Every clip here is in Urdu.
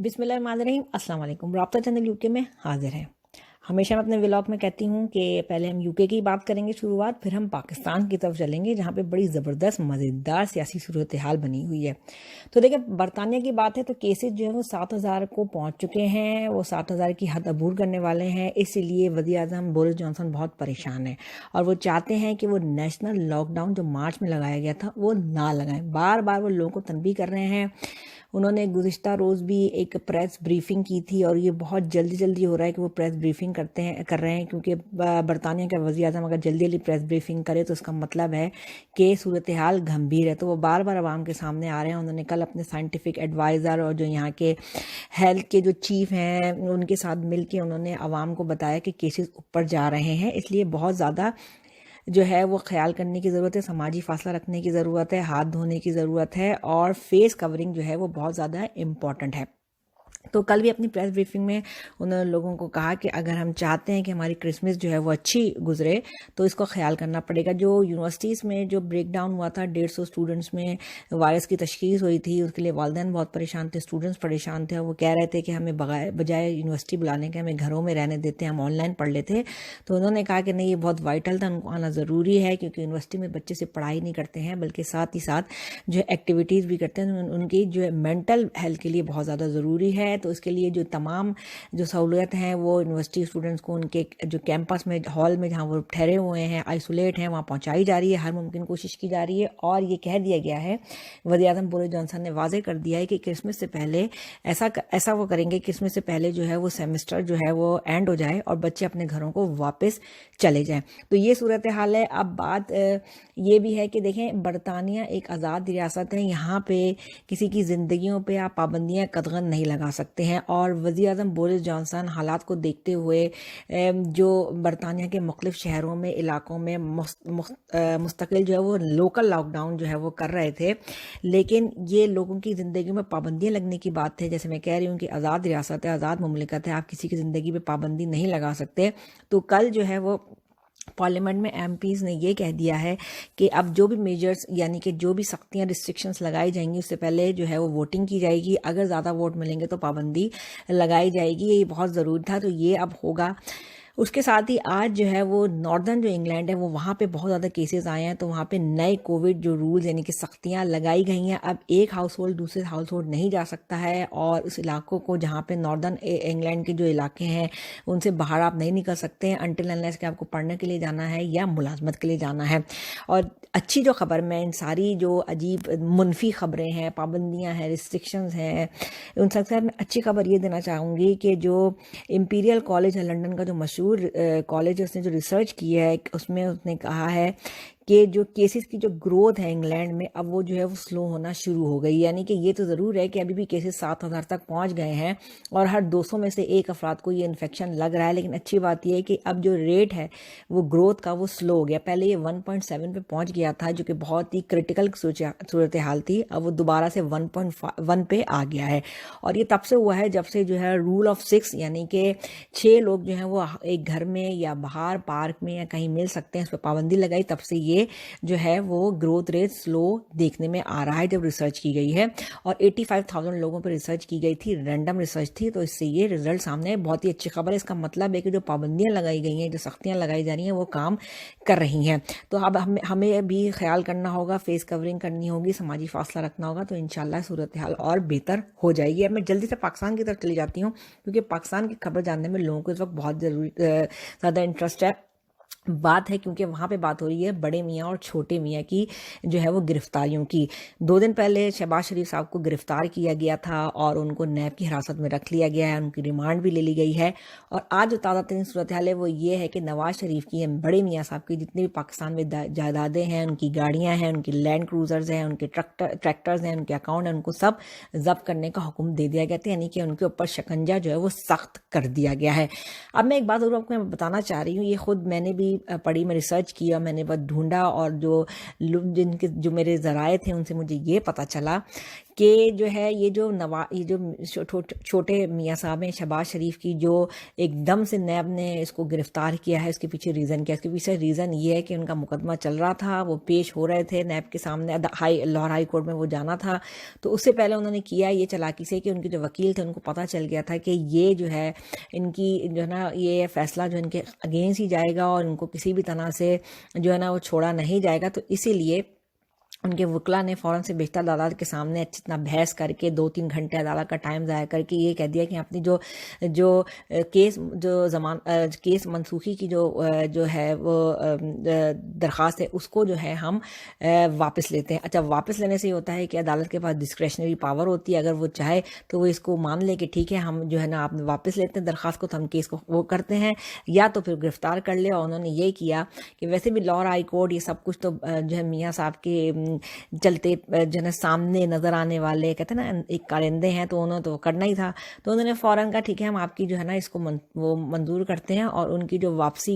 بسم اللہ الرحمن الرحیم۔ السلام علیکم۔ رابطہ چینل یو کے میں حاضر ہیں۔ ہمیشہ میں اپنے ولاگ میں کہتی ہوں کہ پہلے ہم یو کے کی بات کریں گے شروعات، پھر ہم پاکستان کی طرف چلیں گے جہاں پہ بڑی زبردست مزیدار سیاسی صورتحال بنی ہوئی ہے۔ تو دیکھیں، برطانیہ کی بات ہے تو کیسز جو ہیں وہ 7,000 کو پہنچ چکے ہیں، وہ 7,000 کی حد عبور کرنے والے ہیں۔ اس لیے وزیر اعظم بورس جانسن بہت پریشان ہیں اور وہ چاہتے ہیں کہ وہ نیشنل لاک ڈاؤن جو مارچ میں لگایا گیا تھا وہ نہ لگائیں۔ بار بار وہ لوگوں کو تنبیہ کر رہے ہیں۔ انہوں نے گزشتہ روز بھی ایک پریس بریفنگ کی تھی اور یہ بہت جلدی ہو رہا ہے کہ وہ پریس بریفنگ کر رہے ہیں، کیونکہ برطانیہ کا وزیر اعظم اگر جلدی پریس بریفنگ کرے تو اس کا مطلب ہے کہ صورتحال گھمبیر ہے۔ تو وہ بار بار عوام کے سامنے آ رہے ہیں۔ انہوں نے کل اپنے سائنٹیفک ایڈوائزر اور جو یہاں کے ہیلتھ کے جو چیف ہیں ان کے ساتھ مل کے انہوں نے عوام کو بتایا کہ کیسز اوپر جا رہے ہیں، اس لیے بہت زیادہ جو ہے وہ خیال کرنے کی ضرورت ہے، سماجی فاصلہ رکھنے کی ضرورت ہے، ہاتھ دھونے کی ضرورت ہے اور فیس کورنگ جو ہے وہ بہت زیادہ امپورٹنٹ ہے۔ تو کل بھی اپنی پریس بریفنگ میں انہوں نے لوگوں کو کہا کہ اگر ہم چاہتے ہیں کہ ہماری کرسمس جو ہے وہ اچھی گزرے تو اس کو خیال کرنا پڑے گا۔ جو یونیورسٹیز میں جو بریک ڈاؤن ہوا تھا، 150 اسٹوڈنٹس میں وائرس کی تشخیص ہوئی تھی، اس کے لیے والدین بہت پریشان تھے، اسٹوڈنٹس پریشان تھے اور وہ کہہ رہے تھے کہ ہمیں بجائے یونیورسٹی بلانے کے ہمیں گھروں میں رہنے دیتے ہیں، ہم آن لائن پڑھ لیتے۔ تو انہوں نے کہا کہ نہیں، یہ بہت وائٹل تھا، ان کو آنا ضروری ہے کیونکہ یونیورسٹی میں بچے سے پڑھائی نہیں کرتے ہیں بلکہ ساتھ ہی ساتھ جو ایکٹیویٹیز بھی کرتے ہیں، ان کی جو مینٹل ہیلتھ کے لیے بہت زیادہ ضروری ہے۔ تو اس کے لیے جو تمام جو سہولت ہیں وہ یونیورسٹی اسٹوڈنٹس کو ان کے جو کیمپس میں ہال میں جہاں وہ ٹھہرے ہوئے ہیں، آئسولیٹ ہیں، وہاں پہنچائی جا رہی ہے، ہر ممکن کوشش کی جا رہی ہے۔ اور یہ کہہ دیا گیا ہے، وزیر اعظم بورس جانسن نے واضح کر دیا ہے کہ کرسمس سے پہلے ایسا وہ کریں گے، کرسمس سے پہلے جو ہے وہ سیمسٹر جو ہے وہ اینڈ ہو جائے اور بچے اپنے گھروں کو واپس چلے جائیں۔ تو یہ صورتحال ہے۔ اب بات یہ بھی ہے کہ دیکھیں، برطانیہ ایک آزاد ریاست ہے، یہاں پہ کسی کی زندگیوں پہ آپ پابندیاں قطعاً نہیں لگا سکتے ہیں۔ اور وزیر اعظم بورس جانسن حالات کو دیکھتے ہوئے جو برطانیہ کے مختلف شہروں میں، علاقوں میں مستقل جو ہے وہ لوکل لاک ڈاؤن جو ہے وہ کر رہے تھے، لیکن یہ لوگوں کی زندگیوں میں پابندیاں لگنے کی بات ہے۔ جیسے میں کہہ رہی ہوں کہ آزاد ریاست ہے، آزاد مملکت ہے، آپ کسی کی زندگی پہ پابندی نہیں لگا سکتے۔ تو کل جو ہے وہ پارلیمنٹ میں ایم پیز نے یہ کہہ دیا ہے کہ اب جو بھی میجرز یعنی کہ جو بھی سختیاں ریسٹرکشنز لگائی جائیں گی اس سے پہلے جو ہے وہ ووٹنگ کی جائے گی، اگر زیادہ ووٹ ملیں گے تو پابندی لگائی جائے گی۔ یہ بہت ضروری تھا، تو یہ اب ہوگا۔ اس کے ساتھ ہی آج جو ہے وہ ناردرن جو انگلینڈ ہے وہاں پہ بہت زیادہ کیسز آئے ہیں، تو وہاں پہ نئے کووڈ جو رولز یعنی کہ سختیاں لگائی گئی ہیں۔ اب ایک ہاؤس ہولڈ دوسرے ہاؤس ہولڈ نہیں جا سکتا ہے، اور اس علاقوں کو جہاں پہ ناردرن انگلینڈ کے جو علاقے ہیں ان سے باہر آپ نہیں نکل سکتے ہیں انٹل انلیس کہ آپ کو پڑھنے کے لیے جانا ہے یا ملازمت کے لیے جانا ہے۔ اور اچھی جو خبر، میں ان ساری جو عجیب منفی خبریں ہیں، پابندیاں ہیں، ریسٹرکشنز ہیں، ان سب سے میں اچھی خبر یہ دینا چاہوں گی کہ جو امپیریل کالج ہے لنڈن کا، جو مشہور کالج ہے، اس نے جو ریسرچ کی ہے اس میں اس نے کہا ہے کہ جو کیسز کی جو گروتھ ہے انگلینڈ میں اب وہ جو ہے وہ سلو ہونا شروع ہو گئی۔ یعنی کہ یہ تو ضرور ہے کہ ابھی بھی کیسز 7,000 تک پہنچ گئے ہیں اور ہر 200 میں سے ایک افراد کو یہ انفیکشن لگ رہا ہے، لیکن اچھی بات یہ ہے کہ اب جو ریٹ ہے وہ گروتھ کا وہ سلو ہو گیا۔ پہلے یہ 1.7 پہ پہنچ گیا تھا جو کہ بہت ہی کرٹیکل صورتحال تھی، اب وہ دوبارہ سے 1.1 پہ آ گیا ہے۔ اور یہ تب سے ہوا ہے جب سے جو ہے رول آف 6 یعنی کہ 6 لوگ جو ہیں وہ ایک گھر میں یا باہر پارک میں یا کہیں مل سکتے ہیں، اس پہ پابندی لگائی، تب سے یہ جو ہے وہ گروتھ ریٹ سلو دیکھنے میں آ رہا ہے جب ریسرچ کی گئی ہے۔ اور 85,000 لوگوں پہ ریسرچ کی گئی تھی، رینڈم ریسرچ تھی، تو اس سے یہ رزلٹ سامنے ہے۔ بہت ہی اچھی خبر ہے۔ اس کا مطلب ہے کہ جو پابندیاں لگائی گئی ہیں، جو سختیاں لگائی جا رہی ہیں وہ کام کر رہی ہیں۔ تو اب ہمیں بھی خیال کرنا ہوگا، فیس کورنگ کرنی ہوگی، سماجی فاصلہ رکھنا ہوگا، تو انشاءاللہ صورتحال اور بہتر ہو جائے گی۔ اب میں جلدی سے پاکستان کی طرف چلی جاتی ہوں کیونکہ پاکستان کی خبر جاننے میں لوگوں کو اس وقت بہت زیادہ انٹرسٹ ہے، بات ہے، کیونکہ وہاں پہ بات ہو رہی ہے بڑے میاں اور چھوٹے میاں کی جو ہے وہ گرفتاریوں کی۔ 2 دن پہلے شہباز شریف صاحب کو گرفتار کیا گیا تھا اور ان کو نیب کی حراست میں رکھ لیا گیا ہے، ان کی ریمانڈ بھی لے لی گئی ہے۔ اور آج جو تازہ ترین صورتحال ہے وہ یہ ہے کہ نواز شریف کی بڑے میاں صاحب کی جتنے بھی پاکستان میں جائیدادیں ہیں، ان کی گاڑیاں ہیں، ان کی لینڈ کروزرز ہیں، ان کے ٹریکٹرز ہیں، ان کے اکاؤنٹ ہیں، ان کو سب ضبط کرنے کا حکم دے دیا گیا تھا، یعنی کہ ان کے اوپر شکنجہ جو ہے وہ سخت کر دیا گیا ہے۔ اب میں ایک بات ضرور آپ کو میں بتانا چاہ رہی ہوں، یہ خود میں نے بھی پڑھی، میں ریسرچ کیا، میں نے بس ڈھونڈا، اور جو میرے ذرائع تھے ان سے مجھے یہ پتہ چلا کہ جو ہے یہ جو چھوٹے میاں صاحب ہیں، شہباز شریف کی جو ایک دم سے نیب نے اس کو گرفتار کیا ہے، اس کے پیچھے ریزن کیا؟ اس کے پیچھے ریزن یہ ہے کہ ان کا مقدمہ چل رہا تھا، وہ پیش ہو رہے تھے نیب کے سامنے، لاہور ہائی کورٹ میں وہ جانا تھا. تو اس سے پہلے انہوں نے کیا یہ چلاکی سے کہ ان کے جو وکیل تھے ان کو پتہ چل گیا تھا کہ یہ جو ہے ان کی جو ہے نا یہ فیصلہ جو ان کے اگینسٹ ہی جائے گا، اور ان کو کسی بھی طرح سے جو ہے نا وہ چھوڑا نہیں جائے گا. تو اسی لیے ان کے وکلا نے فوراً سے بیشتر عدالت کے سامنے اچھی طرح بحث کر کے 2-3 گھنٹے عدالت کا ٹائم ضائع کر کے یہ کہہ دیا کہ اپنی جو کیس منسوخی کی جو ہے وہ درخواست ہے اس کو جو ہے ہم واپس لیتے ہیں. اچھا، واپس لینے سے یہ ہوتا ہے کہ عدالت کے پاس ڈسکریشنری پاور ہوتی ہے، اگر وہ چاہے تو وہ اس کو مان لے کہ ٹھیک ہے ہم جو ہے نا آپ واپس لیتے ہیں درخواست کو، تو ہم کیس کو وہ کرتے ہیں، یا تو پھر گرفتار کر لے. اور انہوں نے یہ کیا کہ ویسے بھی لاہور ہائی کورٹ یہ سب کچھ تو جو ہے میاں صاحب کے چلتے جو ہے سامنے نظر آنے والے کہتے ہیں نا ایک کارندے ہیں، تو انہوں تو کرنا ہی تھا. تو انہوں نے فوراً کہا ٹھیک ہے ہم آپ کی جو ہے نا اس کو وہ منظور کرتے ہیں، اور ان کی جو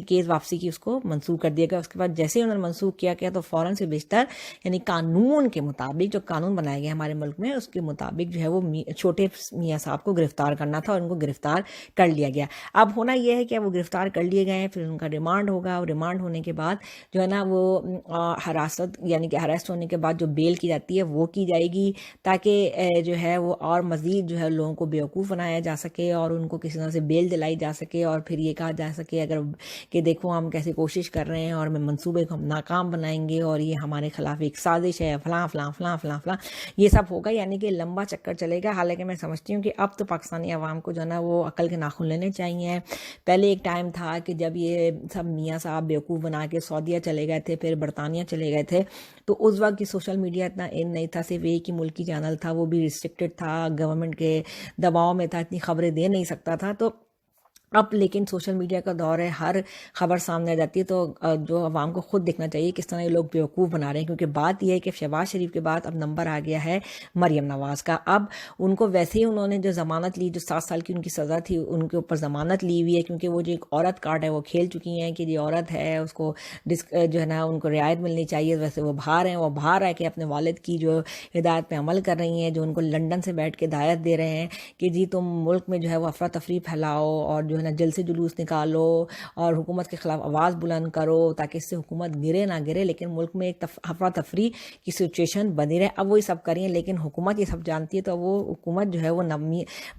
کیس واپسی کی اس کو منسوخ کر دیا گیا. اس کے بعد جیسے ہی انہوں نے منسوخ کیا تو فوراً سے بیشتر یعنی قانون کے مطابق، جو قانون بنائے گئے ہمارے ملک میں اس کے مطابق جو ہے وہ چھوٹے میاں صاحب کو گرفتار کرنا تھا، اور ان کو گرفتار کر لیا گیا. اب ہونا یہ ہے کہ وہ گرفتار کر لیے گئے ہیں، پھر ان کا ریمانڈ ہوگا، اور ریمانڈ ہونے کے بعد جو ہے نا وہ حراست یعنی کہ اریسٹ ہونے کے بعد جو بیل کی جاتی ہے وہ کی جائے گی، تاکہ جو ہے وہ اور مزید جو ہے لوگوں کو بیوقوف بنایا جا سکے، اور ان کو کسی طرح سے بیل دلائی جا سکے، اور پھر یہ کہا جا سکے اگر کہ دیکھو ہم کیسے کوشش کر رہے ہیں اور ہمیں منصوبے کو ہم ناکام بنائیں گے، اور یہ ہمارے خلاف ایک سازش ہے، فلاں فلاں فلاں فلاں فلاں یہ سب ہوگا. یعنی کہ لمبا چکر چلے گا. حالانکہ میں سمجھتی ہوں کہ اب تو پاکستانی عوام کو جو ہے نا وہ عقل کے ناخن لینے چاہیے. پہلے ایک ٹائم تھا کہ جب یہ سب میاں صاحب بیوقوف بنا کے سعودیہ چلے گئے تھے، پھر برطانیہ چلے گئے تھے، تو اس وقت کی سوشل میڈیا اتنا ان نہیں تھا، صرف ایک ہی ملکی چینل تھا، وہ بھی ریسٹرکٹڈ تھا، گورنمنٹ کے دباؤ میں تھا، اتنی خبریں دے نہیں سکتا تھا. تو اب لیکن سوشل میڈیا کا دور ہے، ہر خبر سامنے آ جاتی ہے، تو جو عوام کو خود دیکھنا چاہیے کس طرح یہ لوگ بیوقوف بنا رہے ہیں. کیونکہ بات یہ ہے کہ شہباز شریف کے بعد اب نمبر آ گیا ہے مریم نواز کا. اب ان کو ویسے ہی انہوں نے جو ضمانت لی، جو 7 سال کی ان کی سزا تھی، ان کے اوپر ضمانت لی ہوئی ہے، کیونکہ وہ جو ایک عورت کارڈ ہے وہ کھیل چکی ہیں کہ یہ عورت ہے، اس کو جو ہے نا ان کو رعایت ملنی چاہیے. ویسے وہ باہر ہے کہ اپنے والد کی جو ہدایت پہ عمل کر رہی ہیں، جو ان کو لندن سے بیٹھ کے ہدایت دے رہے ہیں کہ جی تم ملک میں جو ہے وہ افراتفری پھیلاؤ، اور جو ہے نا جل سے جلوس نکالو، اور حکومت کے خلاف آواز بلند کرو، تاکہ اس سے حکومت گرے نہ گرے، لیکن ملک میں ایک افراتفری کی سچویشن بنی رہے. اب وہ یہ سب کر رہی ہیں، لیکن حکومت یہ سب جانتی ہے، تو وہ حکومت جو ہے وہ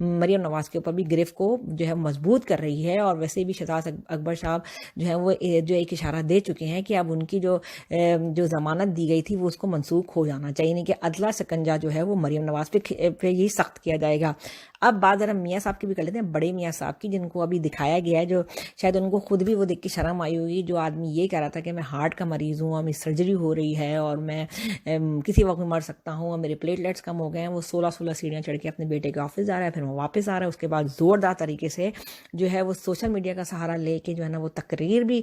مریم نواز کے اوپر بھی گرفت کو جو ہے مضبوط کر رہی ہے. اور ویسے بھی شہزاد اکبر صاحب جو ہے وہ جو ایک اشارہ دے چکے ہیں کہ اب ان کی جو ضمانت دی گئی تھی وہ اس کو منسوخ ہو جانا چاہیے، یعنی کہ عدلہ شکنجہ جو ہے وہ مریم نواز پہ یہ سخت کیا جائے گا. اب بات ذرا میاں صاحب کی بھی کر لیتے ہیں، بڑے میاں صاحب کی، جن کو ابھی دکھایا گیا ہے، جو شاید ان کو خود بھی وہ دیکھ کے شرم آئی ہوئی. جو آدمی یہ کہہ رہا تھا کہ میں ہارٹ کا مریض ہوں اور میری سرجری ہو رہی ہے اور میں کسی وقت میں مر سکتا ہوں اور میرے پلیٹلیٹس کم ہو گئے ہیں، وہ 16 سیڑھیاں چڑھ کے اپنے بیٹے کے آفس جا رہا ہے، پھر وہ واپس آ رہا ہے. اس کے بعد زوردار طریقے سے جو ہے وہ سوشل میڈیا کا سہارا لے کے جو ہے نا وہ تقریر بھی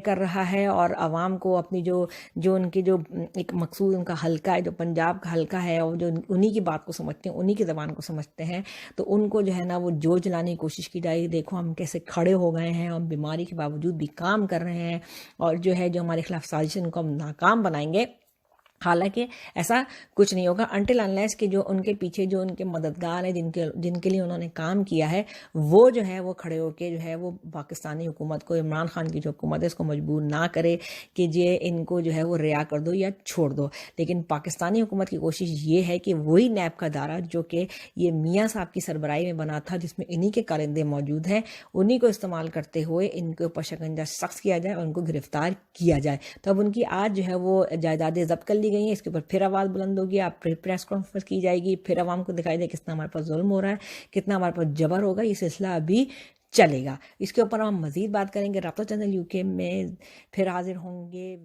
کر رہا ہے، اور عوام کو اپنی جو ان کی جو ایک مقصود ان کا حلقہ ہے، جو پنجاب کا حلقہ ہے، اور جو انہی کی بات کو سمجھتے ہیں، انہی کی زبان کو سمجھتے ہیں، تو ان کو جو ہے نا وہ جوش دلانے کی کوشش کی جائے. دیکھو ہم کیسے کھڑے ہو گئے ہیں، ہم بیماری کے باوجود بھی کام کر رہے ہیں، اور جو ہے جو ہمارے خلاف سازش ان کو ہم ناکام بنائیں گے. حالانکہ ایسا کچھ نہیں ہوگا انٹل انلیس کہ جو ان کے پیچھے جو ان کے مددگار ہیں، جن کے لیے انہوں نے کام کیا ہے، وہ جو ہے وہ کھڑے ہو کے جو ہے وہ پاکستانی حکومت کو، عمران خان کی جو حکومت ہے اس کو مجبور نہ کرے کہ یہ ان کو جو ہے وہ رہا کر دو یا چھوڑ دو. لیکن پاکستانی حکومت کی کوشش یہ ہے کہ وہی نیب کا ادارہ جو کہ یہ میاں صاحب کی سربراہی میں بنا تھا، جس میں انہی کے کارندے موجود ہیں، انہی کو استعمال کرتے ہوئے ان کے اوپر شکنجہ سخت کیا جائے اور ان کو گرفتار کیا جائے. تو اب ان کی آج جو ہے وہ جائیدادیں ضبط کر لی گئی ہیں، اس کے اوپر پھر آواز بلند ہوگی، آپ پھر پریس کانفرنس کی جائے گی، پھر عوام کو دکھائی دے کتنا ہمارے پاس ظلم ہو رہا ہے، کتنا ہمارے پاس جبر ہوگا. یہ سلسلہ ابھی چلے گا. اس کے اوپر ہم مزید بات کریں گے. رابطہ چینل UK میں پھر حاضر ہوں گے.